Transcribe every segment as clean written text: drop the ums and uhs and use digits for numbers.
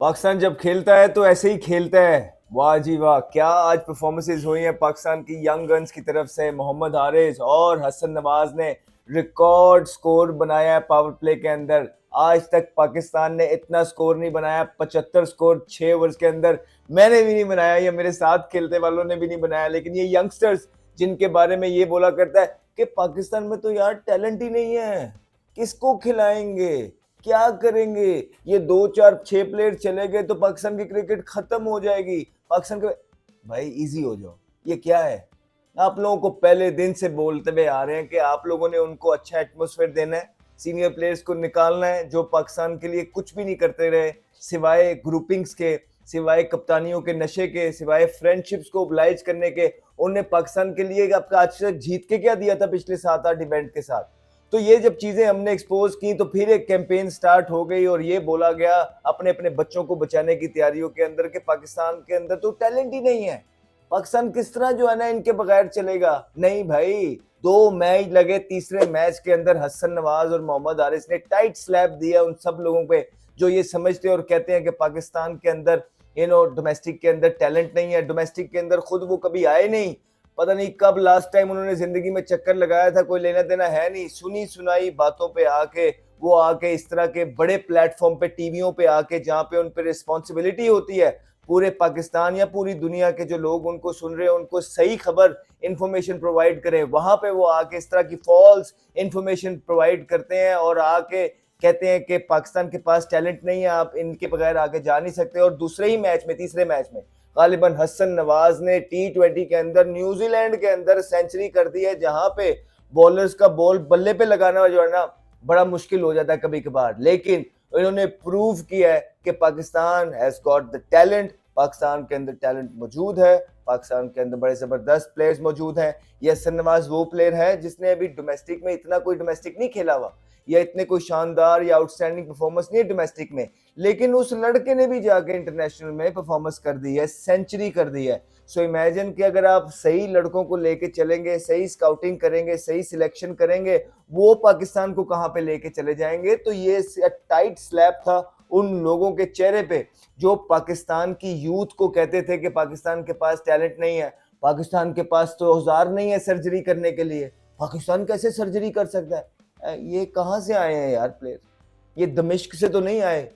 पाकिस्तान जब खेलता है तो ऐसे ही खेलता है। वाह जी वाह, क्या आज परफॉर्मेंसेज हुई हैं पाकिस्तान की यंग गन्स की तरफ से। मोहम्मद हारिस और हसन नवाज ने रिकॉर्ड स्कोर बनाया है पावर प्ले के अंदर। आज तक पाकिस्तान ने इतना स्कोर नहीं बनाया, 75 स्कोर 6 ओवर्स के अंदर। मैंने भी नहीं बनाया, या मेरे साथ खेलते वालों ने भी नहीं बनाया। लेकिन ये यंगस्टर्स जिनके बारे में ये बोला करता है कि पाकिस्तान में तो यार टैलेंट ही नहीं है, किसको खिलाएंगे, क्या करेंगे, ये 2 4 6 प्लेयर चले गए तो पाकिस्तान की क्रिकेट खत्म हो जाएगी। पाकिस्तान के भाई इजी हो जाओ, ये क्या है। आप लोगों को पहले दिन से बोलते हुए आ रहे हैं कि आप लोगों ने उनको अच्छा एटमोसफेयर देना है, सीनियर प्लेयर्स को निकालना है जो पाकिस्तान के लिए कुछ भी नहीं करते रहे सिवाय ग्रुपिंग्स के, सिवाय कप्तानियों के नशे के, सिवाय फ्रेंडशिप्स को ओब्लाइज करने के। उन्हें पाकिस्तान के लिए आपका आज तक जीत के क्या दिया था पिछले 7 8 इवेंट के साथ। तो ये जब चीजें हमने एक्सपोज की तो फिर एक कैंपेन स्टार्ट हो गई और ये बोला गया अपने अपने बच्चों को बचाने की तैयारियों के अंदर कि पाकिस्तान के अंदर तो टैलेंट ही नहीं है, पाकिस्तान किस तरह जो है ना इनके बगैर चलेगा। नहीं भाई, 2 मैच लगे, तीसरे मैच के अंदर हसन नवाज और मोहम्मद हारिस ने टाइट स्लैप दिया उन सब लोगों पे जो ये समझते और कहते हैं कि पाकिस्तान के अंदर डोमेस्टिक के अंदर टैलेंट नहीं है। डोमेस्टिक के अंदर खुद वो कभी आए नहीं, पता नहीं कब लास्ट टाइम उन्होंने जिंदगी में चक्कर लगाया था, कोई लेना देना है नहीं। सुनी सुनाई बातों पे आके वो आके इस तरह के बड़े प्लेटफॉर्म पे, टीवियों पे आके, जहाँ पे उन पे रिस्पॉन्सिबिलिटी होती है पूरे पाकिस्तान या पूरी दुनिया के जो लोग उनको सुन रहे हैं उनको सही खबर इंफॉर्मेशन प्रोवाइड करें, वहां पे वो आके इस तरह की फॉल्स इंफॉर्मेशन प्रोवाइड करते हैं और आके कहते हैं कि पाकिस्तान के पास टैलेंट नहीं है, आप इनके बगैर आगे जा नहीं सकते। और दूसरे ही मैच में, तीसरे मैच में गालिबन हसन नवाज ने T20 के अंदर न्यूजीलैंड के अंदर सेंचुरी कर दी है, जहां पे बॉलर्स का बॉल बल्ले पे लगाना जो है ना बड़ा मुश्किल हो जाता है कभी कभार। लेकिन इन्होंने प्रूव किया है कि Pakistan has got the talent, Pakistan के अंदर टैलेंट मौजूद है, पाकिस्तान के अंदर बड़े जबरदस्त प्लेयर्स मौजूद हैं। ये हसन नवाज वो प्लेयर है जिसने अभी डोमेस्टिक में इतना कोई डोमेस्टिक नहीं खेला हुआ, या इतने कोई शानदार या आउटस्टैंडिंग परफॉर्मेंस नहीं है डोमेस्टिक में, लेकिन उस लड़के ने भी जाके इंटरनेशनल में परफॉर्मेंस कर दी है, सेंचुरी कर दी है। सो इमेजिन कि अगर आप सही लड़कों को लेके चलेंगे, सही स्काउटिंग करेंगे, सही सिलेक्शन करेंगे, वो पाकिस्तान को कहां पे लेके चले जाएंगे। तो ये टाइट स्लैप था उन लोगों के चेहरे पे जो पाकिस्तान की यूथ को कहते थे कि पाकिस्तान के पास टैलेंट नहीं है, पाकिस्तान के पास तो औजार नहीं है सर्जरी करने के लिए, पाकिस्तान कैसे सर्जरी कर सकता है। ये कहाँ से आए हैं यार प्लेयर, ये दमिश्क से तो नहीं आए,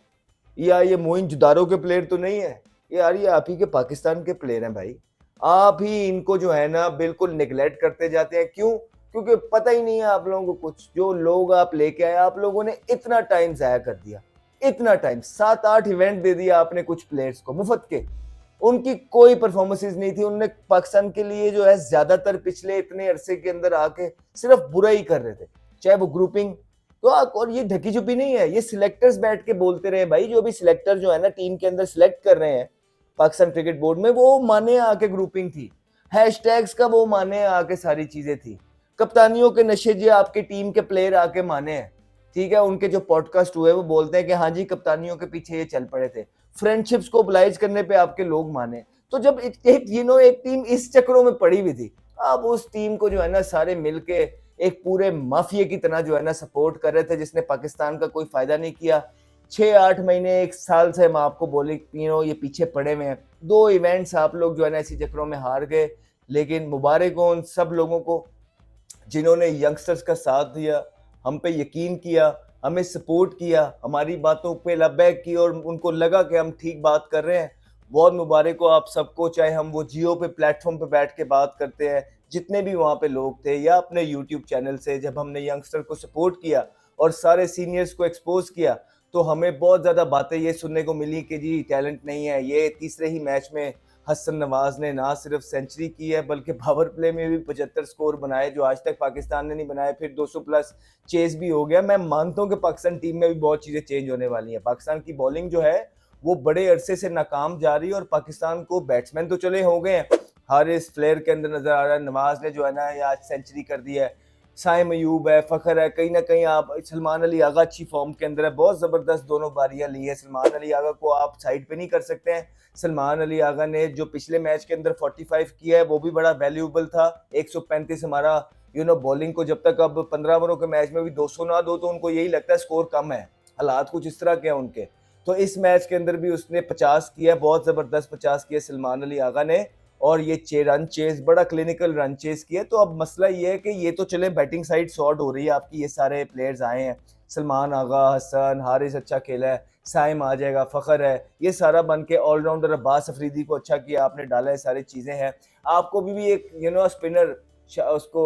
या ये मोइनजुदारो के प्लेयर तो नहीं है यार, ये आप ही के पाकिस्तान के प्लेयर हैं भाई। आप ही इनको जो है ना बिल्कुल निगलेक्ट करते जाते हैं। क्यों? क्योंकि पता ही नहीं है आप लोगों को कुछ। जो लोग आप लेके आए, आप लोगों ने इतना टाइम जाया कर दिया, इतना टाइम, 7 8 इवेंट दे दिया आपने कुछ प्लेयर्स को मुफ्त के, उनकी कोई परफॉर्मेंसेज नहीं थी। उन्होंने पाकिस्तान के लिए जो है ज्यादातर पिछले इतने अरसे के अंदर आके सिर्फ बुरा ही कर रहे थे, चाहे वो ग्रुपिंग तो। और ये ढकी छुपी नहीं है, ये सिलेक्टर्स बैठ के बोलते रहे भाई। जो भी सिलेक्टर जो है ना टीम के अंदर सिलेक्ट कर रहे हैं पाकिस्तान क्रिकेट बोर्ड में, वो माने आके ग्रुपिंग थी, हैशटैग्स का वो माने आके सारी चीजें थी। कप्तानियों के नशे जी आपके टीम के प्लेयर आके माने हैं, ठीक है। उनके जो पॉडकास्ट हुए वो बोलते हैं कि हाँ जी कप्तानियों के पीछे ये चल पड़े थे, फ्रेंडशिप्स को ओब्लाइज करने पे आपके लोग माने। तो जब एक टीम इस चक्रों में पड़ी हुई थी, अब उस टीम को जो है ना सारे मिलके एक पूरे माफिया की तरह जो है ना सपोर्ट कर रहे थे, जिसने पाकिस्तान का कोई फायदा नहीं किया। 6 8 महीने 1 साल से हम आपको बोले ये पीछे पड़े हुए हैं। 2 इवेंट्स आप लोग जो है ना ऐसी चक्रों में हार गए। लेकिन मुबारक हो उन सब लोगों को जिन्होंने यंगस्टर्स का साथ दिया, हम पे यकीन किया, हमें सपोर्ट किया, हमारी बातों पे लबैक की और उनको लगा कि हम ठीक बात कर रहे हैं। बहुत मुबारक हो आप सबको, चाहे हम वो जियो पे प्लेटफॉर्म पे बैठ के बात करते हैं, जितने भी वहाँ पे लोग थे, या अपने यूट्यूब चैनल से जब हमने यंगस्टर को सपोर्ट किया और सारे सीनियर्स को एक्सपोज किया, तो हमें बहुत ज़्यादा बातें ये सुनने को मिली कि जी टैलेंट नहीं है। ये तीसरे ही मैच में हसन नवाज ने ना सिर्फ सेंचुरी की है बल्कि पावर प्ले में भी 75 स्कोर बनाए जो आज तक पाकिस्तान ने नहीं बनाए। फिर 200 प्लस चेस भी हो गया। मैं मानता हूँ कि पाकिस्तान टीम में भी बहुत चीज़ें चेंज होने वाली हैं। पाकिस्तान की बॉलिंग जो है वो बड़े अरसे से नाकाम जा रही है और पाकिस्तान को बैट्समैन तो चले हो गए हैं, हारिस फ्लेयर के अंदर नजर आ रहा है, नवाज ने जो है ना आज सेंचुरी कर दी है, साइम अयूब है, फखर है, कहीं ना कहीं आप सलमान अली आगा अच्छी फॉर्म के अंदर है, बहुत ज़बरदस्त दोनों बारियां ली है। सलमान अली आगा को आप साइड पे नहीं कर सकते हैं। सलमान अली आगा ने जो पिछले मैच के अंदर 45 किया है वो भी बड़ा वैल्यूएबल था। 135 हमारा बॉलिंग को जब तक अब 15 ओवरों के मैच में भी 200 ना दो तो उनको यही लगता है स्कोर कम है, हालात कुछ इस तरह के हैं उनके। तो इस मैच के अंदर भी उसने 50 किया, बहुत ज़बरदस्त 50 किया सलमान अली आगा ने, और ये रन चेस, बड़ा क्लिनिकल रन चेस किया। तो अब मसला ये है कि ये तो चले बैटिंग साइड सॉर्ट हो रही है आपकी, ये सारे प्लेयर्स आए हैं, सलमान आगा, हसन, हारिस अच्छा खेला है, साइम आ जाएगा, फ़खर है, ये सारा बन के ऑलराउंडर, अब्बास अफरीदी को अच्छा किया आपने, डाला है, सारी चीज़ें हैं। आपको भी एक स्पिनर उसको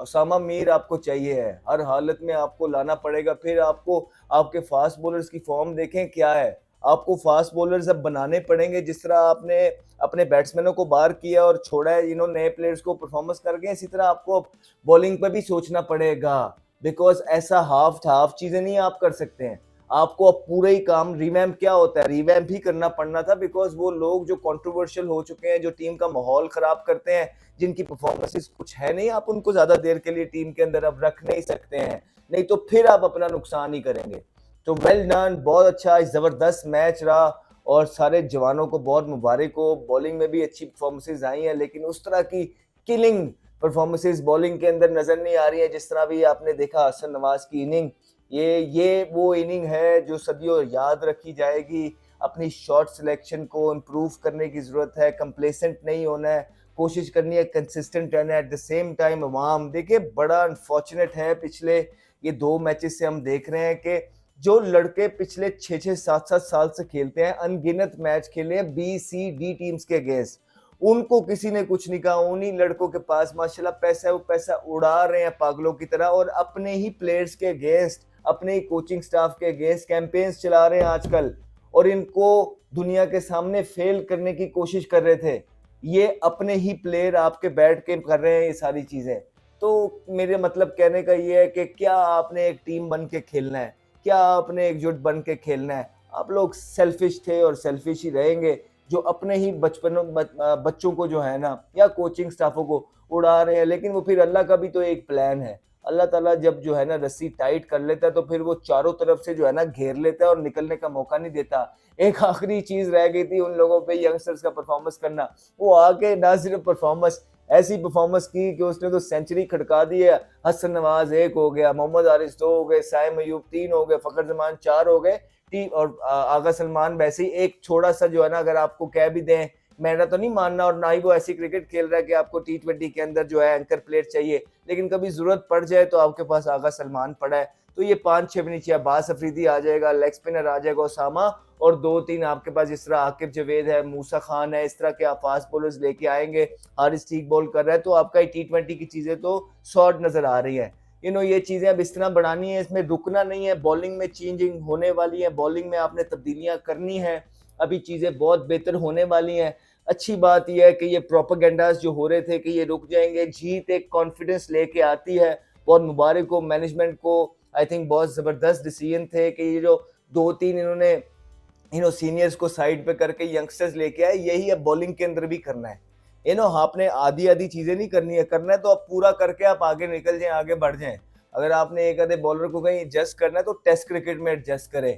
उसामा मीर आपको चाहिए है, हर हालत में आपको लाना पड़ेगा। फिर आपको आपके फास्ट बॉलर्स की फॉर्म देखें क्या है, आपको फास्ट बॉलर्स अब बनाने पड़ेंगे, जिस तरह आपने अपने बैट्समैनों को बाहर किया और छोड़ा है, नए प्लेयर्स को परफॉर्मेंस कर गए, इसी तरह आपको बॉलिंग पर भी सोचना पड़ेगा, बिकॉज ऐसा हाफ हाफ चीजें नहीं आप कर सकते हैं। आपको अब पूरा ही काम रिवैम्प, क्या होता है, रिवैम्प ही करना पड़ना था, बिकॉज वो लोग जो कंट्रोवर्शियल हो चुके हैं, जो टीम का माहौल खराब करते हैं, जिनकी परफॉर्मेंसेस कुछ है नहीं, आप उनको ज्यादा देर के लिए टीम के अंदर अब रख नहीं सकते हैं, नहीं तो फिर आप अपना नुकसान ही करेंगे। तो वेल डन, बहुत अच्छा जबरदस्त मैच रहा, और सारे जवानों को बहुत मुबारक हो। बॉलिंग में भी अच्छी परफॉर्मेंसेज आई हैं, लेकिन उस तरह की किलिंग परफॉर्मेंसेज बॉलिंग के अंदर नजर नहीं आ रही है, जिस तरह भी आपने देखा हसन नवाज की इनिंग, ये वो इनिंग है जो सदियों याद रखी जाएगी। अपनी शॉट सिलेक्शन को इम्प्रूव करने की जरूरत है, कंप्लेसेंट नहीं होना है, कोशिश करनी है कंसिस्टेंट रहना है। एट द सेम टाइम अवाम, देखिए बड़ा अनफॉर्चुनेट है, पिछले ये 2 मैचेस से हम देख रहे हैं कि जो लड़के पिछले 6-6, 7-7 साल से खेलते हैं, अनगिनत मैच खेले हैं B, C, D टीम्स के अगेंस्ट, उनको किसी ने कुछ नहीं कहा। उन्हीं लड़कों के पास माशाल्लाह पैसा है, वो पैसा उड़ा रहे हैं पागलों की तरह, और अपने ही प्लेयर्स के अगेंस्ट, अपने ही कोचिंग स्टाफ के अगेंस्ट कैंपेन्स चला रहे हैं आजकल, और इनको दुनिया के सामने फेल करने की कोशिश कर रहे थे। ये अपने ही प्लेयर आपके बैठ के कर रहे हैं ये सारी चीजें। तो मेरे मतलब कहने का ये है कि क्या आपने एक टीम बन के खेलना है, क्या आपने एकजुट बन के खेलना है? आप लोग सेल्फिश थे और सेल्फिश ही रहेंगे, जो अपने ही बच्चों को जो है ना, या कोचिंग स्टाफों को उड़ा रहे हैं। लेकिन वो फिर अल्लाह का भी तो एक प्लान है, अल्लाह ताला जब जो है ना रस्सी टाइट कर लेता है, तो फिर वो चारों तरफ से जो है ना घेर लेता है और निकलने का मौका नहीं देता। एक आखिरी चीज रह गई थी उन लोगों पे, यंगस्टर्स का परफॉर्मेंस करना। वो आके ना सिर्फ परफॉर्मेंस, ऐसी परफॉर्मेंस की कि उसने तो सेंचुरी खड़का दी है। हसन नवाज 1 हो गया, मोहम्मद हारिस 2 हो गए, साइम अयूब 3 हो गए, फखर जमान 4 हो गए, और आगा सलमान वैसे ही एक छोटा सा जो है ना, अगर आपको कह भी दें, मेरा तो नहीं मानना, और ना ही वो ऐसी क्रिकेट खेल रहा है कि आपको T20 के अंदर जो है एंकर प्लेयर चाहिए, लेकिन कभी जरूरत पड़ जाए तो आपके पास आगा सलमान पड़ा है। तो ये 5-6 भी नीचे अब्बास अफरीदी आ जाएगा, लेग स्पिनर आ जाएगा उसामा, और 2-3 आपके पास जिस तरह आकिब जवेद है, मूसा खान है, इस तरह के आप फास्ट बॉलर्स लेके आएंगे। हारिस ठीक बॉल कर रहा है, तो आपका T20 की चीजें तो शॉर्ट नजर आ रही है। ये चीजें अब इस तरह बढ़ानी है, इसमें रुकना नहीं है। बॉलिंग में चेंजिंग होने वाली है, बॉलिंग में आपने तब्दीलियां करनी है, अभी चीजें बहुत बेहतर होने वाली हैं। अच्छी बात यह है कि ये प्रोपेगेंडास जो हो रहे थे कि ये रुक जाएंगे, जीत एक कॉन्फिडेंस लेके आती है। बहुत मुबारक हो मैनेजमेंट को, आई थिंक बहुत जबरदस्त डिसीजन थे कि ये जो 2-3 इन्होंने सीनियर्स को साइड पे करके यंगस्टर्स लेके आए, यही अब बॉलिंग के अंदर भी करना है। आपने आधी आधी चीजें नहीं करनी है, करना है तो आप पूरा करके आप आगे निकल जाएं, आगे बढ़ जाएं। अगर आपने एक आधे बॉलर को कहीं एडजस्ट करना है तो टेस्ट क्रिकेट में एडजस्ट करें,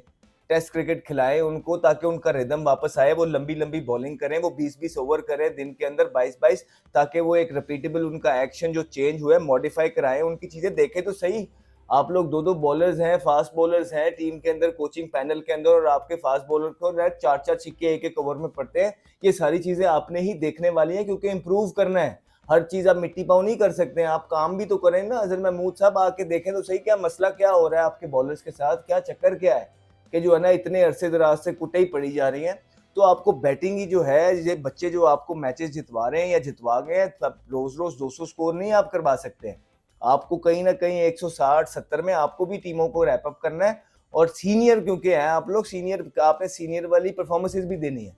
टेस्ट क्रिकेट खिलाएं उनको, ताकि उनका रिदम वापस आए, वो लंबी लंबी बॉलिंग करें, वो 20-20 ओवर करें दिन के अंदर, 22-22, ताकि वो एक रिपीटेबल उनका एक्शन जो चेंज हुआ है मॉडिफाई कराएं, उनकी चीजें देखें तो सही। आप लोग 2-2 बॉलर्स हैं, फास्ट बॉलर्स हैं टीम के अंदर, कोचिंग पैनल के अंदर, और आपके फास्ट बॉलर को 4-4 छिक्के एक ओवर में पड़ते हैं। ये सारी चीजें आपने ही देखने वाली हैं, क्योंकि इंप्रूव करना है। हर चीज आप मिट्टी पाव नहीं कर सकते हैं, आप काम भी तो करें ना। अजहर महमूद साहब आके देखें तो सही, क्या मसला क्या हो रहा है आपके बॉलर्स के साथ, क्या चक्कर क्या है कि जो है ना इतने अरसे दराज से कुटाई पड़ी जा रही है। तो आपको बैटिंग ही जो है, ये बच्चे जो आपको मैचेस जितवा रहे हैं या जितवा गए हैं, तब रोज रोज 200 स्कोर नहीं आप करवा सकते हैं। आपको कहीं ना कहीं 160-70 में आपको भी टीमों को रैप अप करना है, और सीनियर क्योंकि हैं आप लोग, सीनियर आपने सीनियर वाली परफॉर्मेंसेस भी देनी है।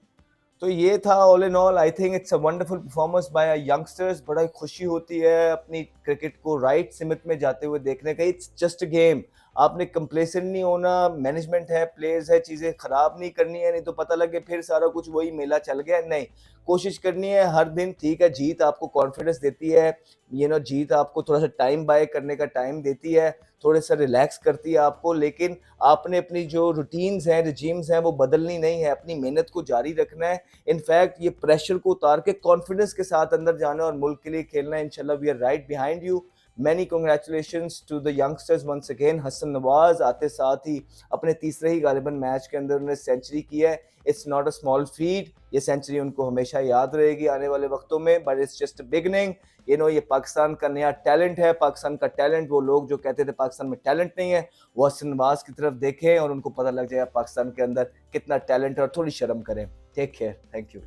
तो ये था all in all, I think it's a wonderful performance by youngsters. बड़ा खुशी होती है अपनी क्रिकेट को राइट सिमत में जाते हुए देखने का। इट्स जस्ट अ गेम, आपने कंप्लेसेंट नहीं होना, मैनेजमेंट है, प्लेयर्स है, चीजें खराब नहीं करनी है, नहीं तो पता लगे फिर सारा कुछ वही मेला चल गया। नहीं, कोशिश करनी है हर दिन। ठीक है, जीत आपको कॉन्फिडेंस देती है, जीत आपको थोड़ा सा टाइम बाय करने का टाइम देती है, थोड़े सा रिलैक्स करती है आपको, लेकिन आपने अपनी जो रूटीन्स हैं, रिजीम्स हैं, वो बदलनी नहीं है, अपनी मेहनत को जारी रखना है। इनफैक्ट ये प्रेशर को उतार के कॉन्फिडेंस के साथ अंदर जाना और मुल्क के लिए खेलना है। इंशाल्लाह we are right behind you. Many congratulations to the youngsters once again. Hasan Nawaz आते साथ ही अपने तीसरे ही गालिबन मैच के अंदर उन्होंने सेंचुरी की है। It's not a small feet, ये सेंचुरी उनको हमेशा याद रहेगी आने वाले वक्तों में, बट इट्स जस्ट बिगनिंग। ये पाकिस्तान का नया टैलेंट है। पाकिस्तान का टैलेंट, वो लोग जो कहते थे पाकिस्तान में टैलेंट नहीं है, वो हसन नवाज की तरफ देखें और उनको पता लग जाएगा पाकिस्तान के अंदर कितना टैलेंट है, और थोड़ी शर्म करें। Take care, thank you.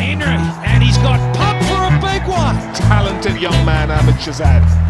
Henry, and he's got pumped for a big one. Talented young man, Ahmed Shahzad.